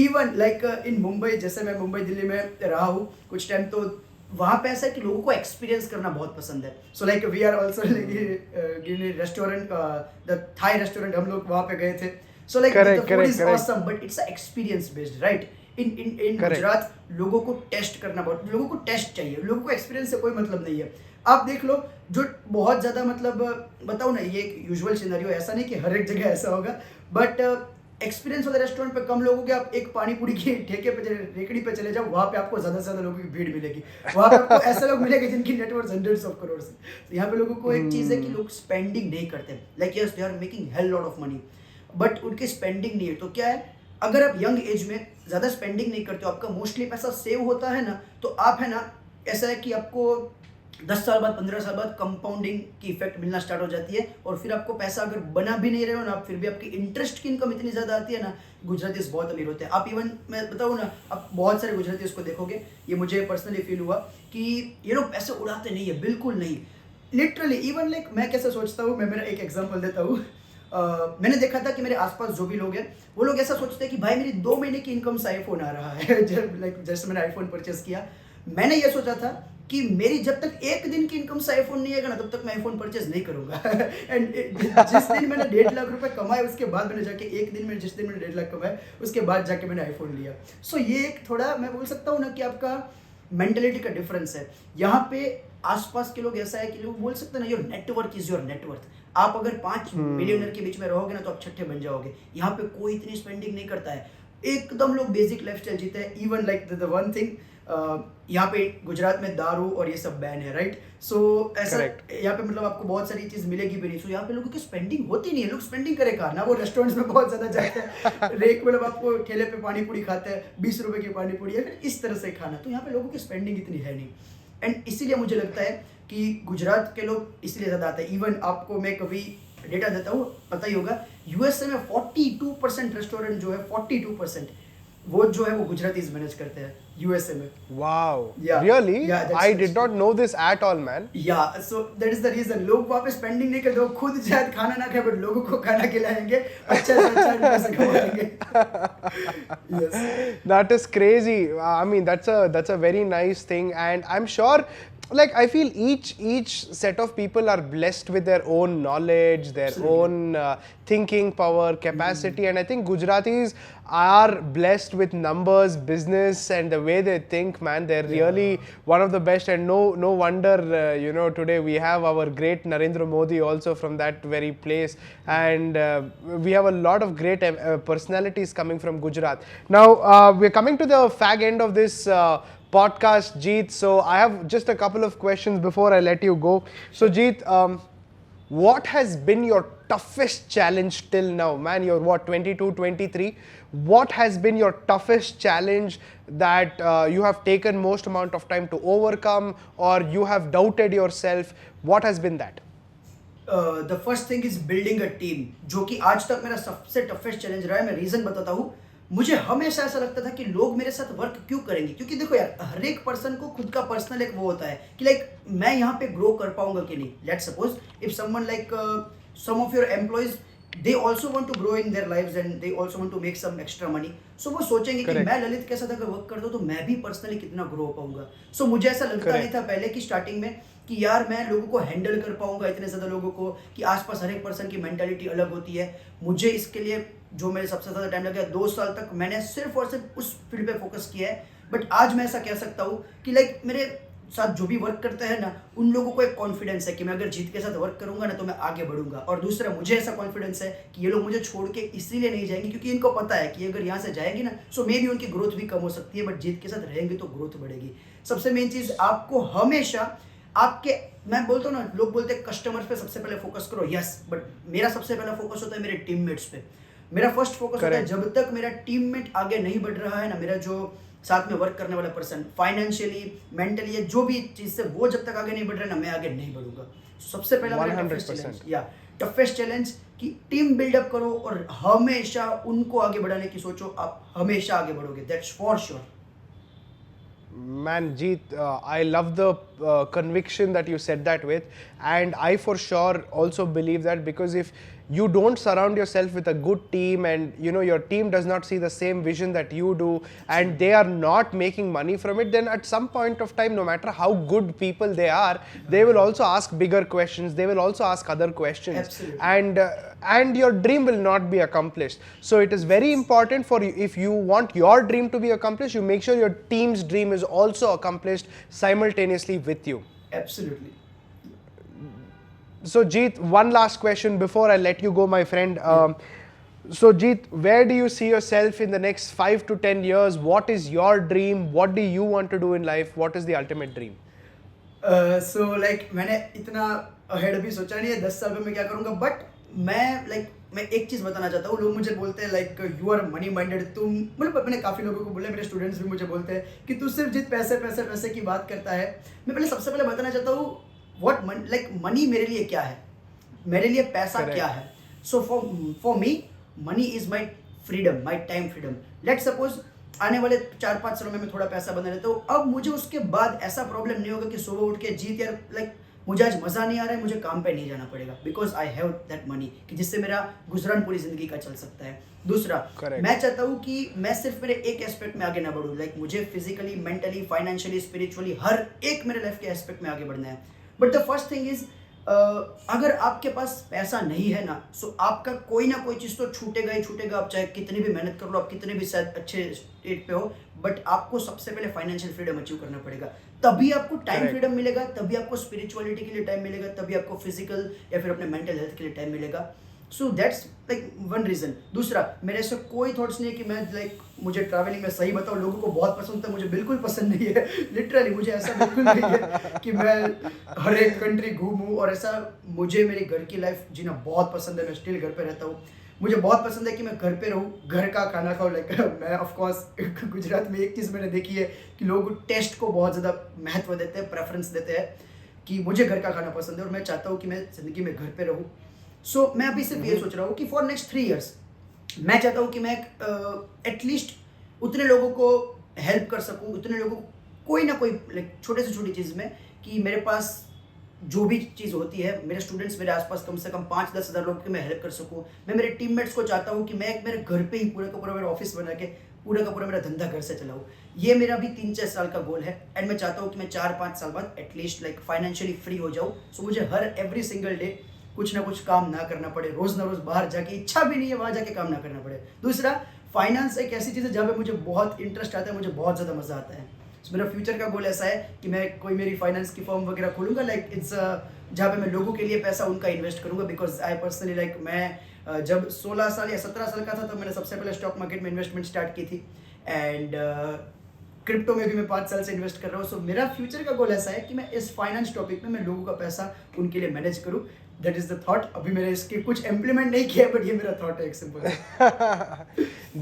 Even like in Mumbai, जैसे मैं मुंबई दिल्ली में रहा हूँ कुछ टाइम, तो वहाँ पे ऐसा है कि लोगों को एक्सपीरियंस करना बहुत पसंद है। So like we are also restaurant, the Thai restaurant, हम लोग वहाँ पे गए थे। So like the food is awesome, but it's a experience based, right? इन गुजरात लोगों को टेस्ट करना बहुत, लोगों को टेस्ट चाहिए, लोगों को एक्सपीरियंस से कोई मतलब नहीं है। आप देख लो, जो बहुत ज़्यादा मतलब बताओ ना, ये एक यूजुअल सिनेरियो, ऐसा नहीं कि हर एक जगह ऐसा होगा, बट एक्सपीरियंस वाले रेस्टोरेंट पे कम लोगों के, आप एक पानी पूरी की ठेके पे रेकड़ी पे चले जाओ, वहाँ पे आपको ज़्यादा से ज़्यादा लोगों की भीड़ मिलेगी। वहाँ पे आपको ऐसे लोग मिलेंगे जिनकी नेटवर्थ 100 करोड़ है। तो यहाँ पे लोगों को एक चीज़ है कि लोग स्पेंडिंग नहीं करते। Like yes, they are making hell lot of money, but उनकी स्पेंडिंग नहीं है। तो क्या है, अगर आप यंग एज में ज़्यादा स्पेंडिंग नहीं करते हो, आपका मोस्टली पैसा सेव होता है ना, तो आप है ना, ऐसा है कि आपको 10 साल बाद 15 साल बाद कंपाउंडिंग की इफेक्ट मिलना स्टार्ट हो जाती है, और फिर आपको पैसा अगर बना भी नहीं रहे हो ना, फिर भी आपकी इंटरेस्ट की इनकम इतनी ज़्यादा आती है ना, गुजरातीज बहुत अमीर होते हैं। आप इवन, मैं बताऊँ ना, आप बहुत सारे गुजरातीज को देखोगे, ये मुझे पर्सनली फील हुआ कि ये लोग पैसे उड़ाते नहीं है, बिल्कुल नहीं, लिटरली। इवन लाइक मैं कैसे सोचता हूँ, मैं मेरा एक एग्जाम्पल देता हूँ। मैंने देखा था कि मेरे आसपास जो भी लोग हैं, वो लोग ऐसा सोचते हैं कि भाई मेरी 2 महीने की इनकम से आईफोन आ रहा है। जब लाइक जैसे मैंने आईफोन परचेस किया, मैंने ये सोचा था कि मेरी जब तक 1 दिन की इनकम से आईफोन नहीं आएगा ना, तब तक मैं आईफोन परचेज नहीं करूंगा। एंड जिस दिन मैंने 1.5 लाख रुपए कमाए, उसके बाद मैंने जाके जिस दिन मैंने 1.5 लाख कमाए, उसके बाद जाके मैंने आईफोन लिया। सो ये एक थोड़ा मैं बोल सकता हूँ ना कि आपका मेंटेलिटी का डिफरेंस है। यहाँ पे आसपास के लोग ऐसा है कि लोग बोल सकते हैं ना, your network is your net worth. आप अगर 5 मिलियनर के बीच में रहोगे ना, तो आप छठे बन जाओगे। यहाँ पे कोई इतनी स्पेंडिंग नहीं करता है, एकदम लोग बेसिक लाइफस्टाइल जीते हैं। Even like the one thing, यहाँ पे गुजरात में दारू और ये सब बैन है, राइट? सो ऐसा यहाँ पे मतलब आपको बहुत सारी चीज मिलेगी भी नहीं। सो यहाँ पे लोगों की स्पेंडिंग होती नहीं है। लोग स्पेंडिंग करे कहाँ ना, वो रेस्टोरेंट्स में बहुत ज्यादा जाते हैं, रेक मतलब आपको ठेले पे पानी पूरी खाते हैं, 20 रुपए की पानी पूरी, या फिर इस तरह से खाना। तो यहाँ पे लोगों की स्पेंडिंग इतनी है नहीं, एंड इसीलिए मुझे लगता है कि गुजरात के लोग इसलिए ज्यादा आते हैं। इवन आपको मैं कभी डेटा देता हूँ, पता ही होगा, यूएसए में 42% रेस्टोरेंट जो है, 42% वो जो है वो गुजरातीज मैनेज करते हैं यूएसए में। Wow. Yeah. Really? Yeah, that's I did not know this at all, man. Yeah, so that is the reason लोग वहाँ पे स्पेंडिंग नहीं करते, वो खुद शायद खाना ना खाए, बट लोगों को खाना खिलाएंगे, अच्छा से अच्छा पैसे कमाएंगे। Yes. That is crazy. I mean, that's a very nice thing, and I'm sure like I feel each set of people are blessed with their own knowledge, their Absolutely. own thinking power, capacity, and I think Gujaratis are blessed with numbers, business, and the way they think. Man, they're really one of the best, and no wonder today we have our great Narendra Modi also from that very place, and we have a lot of great personalities coming from Gujarat. Now we're coming to the fag end of this podcast, Jeet. So I have just a couple of questions before I let you go. So Jeet, what has been your toughest challenge till now? Man, you're what, 22, 23? What has been your toughest challenge that you have taken most amount of time to overcome, or you have doubted yourself? What has been that? The first thing is building a team, जो कि आज तक मेरा सबसे toughest challenge रहा है. मैं reason बताता हूँ. मुझे हमेशा ऐसा लगता था कि लोग मेरे साथ वर्क क्यों करेंगे, क्योंकि देखो यार, हर एक पर्सन को खुद का पर्सनल एक वो होता है कि लाइक मैं यहाँ पे ग्रो कर पाऊंगा कि नहीं. Let suppose if someone like some of your employees, they also want to grow in their lives and they also want to make some extra money. So वो सोचेंगे कि Correct. मैं ललित के साथ अगर वर्क कर दूं तो मैं भी पर्सनली कितना ग्रो हो पाऊंगा. सो मुझे ऐसा लगता Correct. नहीं था पहले की स्टार्टिंग में कि यार मैं लोगों को हैंडल कर पाऊंगा, इतने ज़्यादा लोगों को, कि आसपास हर एक पर्सन की मेंटालिटी अलग होती है. मुझे इसके लिए जो मेरे सबसे ज़्यादा टाइम लगा, 2 साल तक मैंने सिर्फ और सिर्फ उस फील्ड पे फोकस किया है. बट आज मैं ऐसा कह सकता हूँ कि लाइक मेरे साथ जो भी वर्क करते हैं ना, उन लोगों को एक कॉन्फिडेंस है कि मैं अगर जीत के साथ वर्क करूंगा ना तो मैं आगे बढ़ूंगा. और दूसरा, मुझे ऐसा कॉन्फिडेंस है कि ये लोग मुझे छोड़ के इसीलिए नहीं जाएंगे क्योंकि इनको पता है कि अगर यहाँ से जाएंगे ना सो मे भी उनकी ग्रोथ भी कम हो सकती है, बट जीत के साथ रहेंगे तो ग्रोथ बढ़ेगी. सबसे मेन चीज़, आपको हमेशा आपके, मैं बोलता हूँ ना, लोग बोलते हैं कस्टमर्स पे सबसे पहले फोकस करो. यस, बट मेरा सबसे पहला फोकस होता है मेरे टीममेट्स पे. मेरा फर्स्ट फोकस होता है, Correct. जब तक मेरा टीममेट आगे नहीं बढ़ रहा है ना, मेरा जो साथ में वर्क करने वाला पर्सन फाइनेंशियली, मेंटली, जो भी चीज़ से वो जब तक आगे नहीं बढ़ रहा है ना, मैं आगे नहीं बढ़ूंगा. सबसे पहला मेरा टफेस्ट 100%. चैलेंज, या टफेस्ट चैलेंज, कि टीम बिल्डअप करो और हमेशा उनको आगे बढ़ाने की सोचो. आप हमेशा आगे बढ़ोगे, that's for sure. Man, Jeet, I love the conviction that you said that with, and I for sure also believe that, because if you don't surround yourself with a good team, and your team does not see the same vision that you do, and they are not making money from it, then at some point of time, no matter how good people they are, they will also ask bigger questions, they will also ask other questions. Absolutely. And your dream will not be accomplished. So it is very important for you, if you want your dream to be accomplished, you make sure your team's dream is also accomplished simultaneously with you. Absolutely. So Jeet, one last question before I let you go, my friend. So Jeet, where do you see yourself in the next 5 to 10 years? What is your dream? What do you want to do in life? What is the ultimate dream? So like मैंने इतना ahead भी सोचा नहीं है 10 साल में मैं क्या करूंगा. बट मैं एक चीज़ बताना चाहता हूँ. लोग मुझे बोलते हैं like you are money minded. तुम, मतलब मैंने काफ़ी लोगों को बोला, मेरे स्टूडेंट्स भी मुझे बोलते हैं कि तू सिर्फ जित पैसे पैसे पैसे की बात करता है. मैं पहले सबसे पहले बताना चाहता हूँ व्हाट मनी, लाइक मनी मेरे लिए क्या है, मेरे लिए पैसा Correct. क्या है. So for me money is my freedom, my time freedom. Let suppose आने वाले 4-5 सालों में मैं थोड़ा पैसा बना लेता हूँ. अब मुझे उसके बाद ऐसा प्रॉब्लम नहीं होगा कि सुबह उठ के जीत यार लाइक मुझे आज मज़ा नहीं आ रहा है, मुझे काम पे नहीं जाना पड़ेगा, because I have that money, कि जिससे मेरा गुजरान पूरी ज़िंदगी का चल सकता है. दूसरा, Correct. मैं चाहता हूँ कि मैं सिर्फ मेरे एक एस्पेक्ट में आगे ना बढ़ूँ. लाइक मुझे फिजिकली, मेंटली, फाइनेंशियली, स्पिरिचुअली, हर एक मेरे लाइफ के एस्पेक्ट में आगे बढ़ना है. But the first thing is, अगर आपके पास पैसा नहीं है ना, सो आपका कोई ना कोई चीज़ तो छूटेगा ही छूटेगा. आप चाहे कितनी भी मेहनत कर लो, आप कितने भी शायद अच्छे स्टेट पे हो, बट आपको सबसे पहले फाइनेंशियल फ्रीडम अचीव करना पड़ेगा. तभी आपको टाइम Correct. फ्रीडम मिलेगा, तभी आपको स्पिरिचुअलिटी के लिए टाइम मिलेगा, तभी आपको फिजिकल या फिर अपने मेंटल हेल्थ के लिए टाइम मिलेगा. So that's like one reason. दूसरा, मेरे ऐसे कोई थॉट्स नहीं है कि मैं लाइक, मुझे ट्रैवलिंग में सही बताऊँ, लोगों को बहुत पसंद था, मुझे बिल्कुल पसंद नहीं है. लिटरली मुझे ऐसा बिल्कुल नहीं है कि मैं हर एक कंट्री घूमूँ और ऐसा. मुझे मेरी घर की लाइफ जीना बहुत पसंद है. मैं स्टिल घर पे रहता हूँ. मुझे बहुत पसंद है कि मैं घर पे रहूँ, घर का खाना खाऊँ. लाइक मैं ऑफकोर्स गुजरात में एक चीज़ मैंने देखी है कि लोग टेस्ट को बहुत ज़्यादा महत्व देते हैं, प्रेफरेंस देते हैं, कि मुझे घर का खाना पसंद है और मैं चाहता हूँ कि मैं ज़िंदगी में घर पे रहूँ. सो मैं अभी सिर्फ ये सोच रहा हूँ कि फॉर नेक्स्ट 3 years मैं चाहता हूँ कि मैं एटलीस्ट उतने लोगों को हेल्प कर सकूँ, उतने लोगों को कोई ना कोई लाइक छोटे से छोटी चीज़ में, कि मेरे पास जो भी चीज़ होती है, मेरे स्टूडेंट्स मेरे आसपास कम से कम 5-10 हज़ार लोगों की मैं हेल्प कर सकूँ. मैं मेरे टीममेट्स को चाहता हूँ कि मैं मेरे घर पे ही पूरे का पूरा मेरा ऑफिस बना के पूरा का पूरा मेरा धंधा घर से चलाऊँ। ये मेरा भी 3-4 साल का गोल है एंड मैं चाहता हूँ कि मैं 4-5 साल बाद एटलीस्ट लाइक फाइनेंशियली फ्री हो जाऊँ। सो मुझे हर एवरी सिंगल डे कुछ ना कुछ काम ना करना पड़े, रोज ना रोज बाहर जाके, इच्छा भी नहीं है वहाँ जाके काम ना करना पड़े। दूसरा, फाइनेंस एक ऐसी चीज़ है जहाँ पे मुझे बहुत इंटरेस्ट आता है, मुझे बहुत ज़्यादा मज़ा आता है। So, मेरा फ्यूचर का गोल ऐसा है कि मैं कोई मेरी फाइनेंस की फर्म वगैरह खोलूँगा, लाइक इट्स जहाँ पे मैं लोगों के लिए पैसा उनका इन्वेस्ट करूँगा। बिकॉज आई पर्सनली लाइक मैं जब 16 साल या 17 साल का था तो मैंने सबसे पहले स्टॉक मार्केट में इन्वेस्टमेंट स्टार्ट की थी एंड क्रिप्टो में भी मैं 5 साल से इन्वेस्ट कर रहा हूँ। सो मेरा फ्यूचर का गोल ऐसा है कि मैं इस फाइनेंस टॉपिक में मैं लोगों का पैसा उनके लिए मैनेज करूँ। That is the thought. अभी मैंने इसके कुछ इम्प्लीमेंट नहीं किया, बट ये मेरा थॉट है एक simple.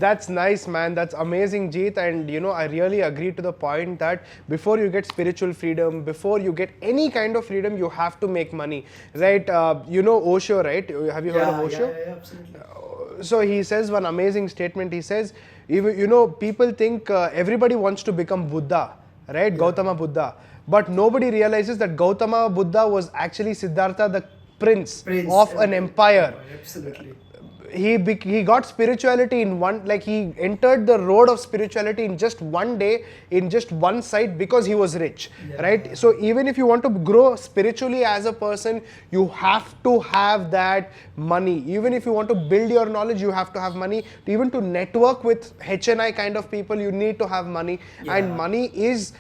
That's nice, man. That's amazing, Jeet. And you know, I really agree to the point that before you get spiritual freedom, before you get any kind of freedom, you have to make money, right? You know Osho, right? Have you heard of Osho? Yeah, absolutely. So he says one amazing statement. He says, you know, people think everybody wants to become Buddha, right? Gautama Buddha. But nobody realizes that Gautama Buddha was actually Siddhartha, the prince of an empire. Absolutely. He got spirituality in one, like he entered the road of spirituality in just one day, in just one site, because he was rich, right? So even if you want to grow spiritually as a person, you have to have that money. Even if you want to build your knowledge, you have to have money. Even to network with HNI kind of people, you need to have money. And money is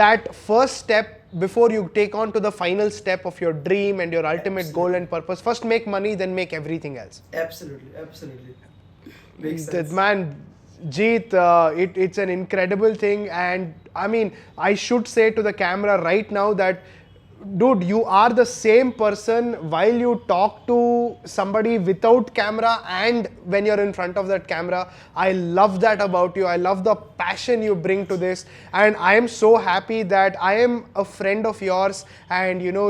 that first step before you take on to the final step of your dream and your ultimate goal and purpose. First make money, then make everything else. Absolutely. Makes sense. Man, Jeet, it's an incredible thing, and I mean, I should say to the camera right now that, dude, you are the same person while you talk to somebody without camera and when you're in front of that camera. I love that about you. I love the passion you bring to this, and I am so happy that I am a friend of yours, and you know,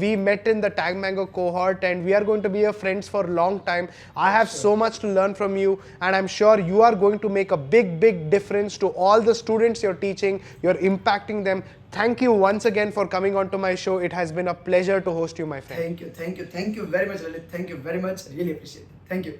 we met in the Tag Mango cohort, and we are going to be friends for a long time. I have so much to learn from you, and I'm sure you are going to make a big difference to all the students you're teaching. You're impacting them. Thank you once again for coming onto my show. It has been a pleasure to host you, my friend. Thank you very much, Lalit. Thank you very much. Really appreciate it. Thank you.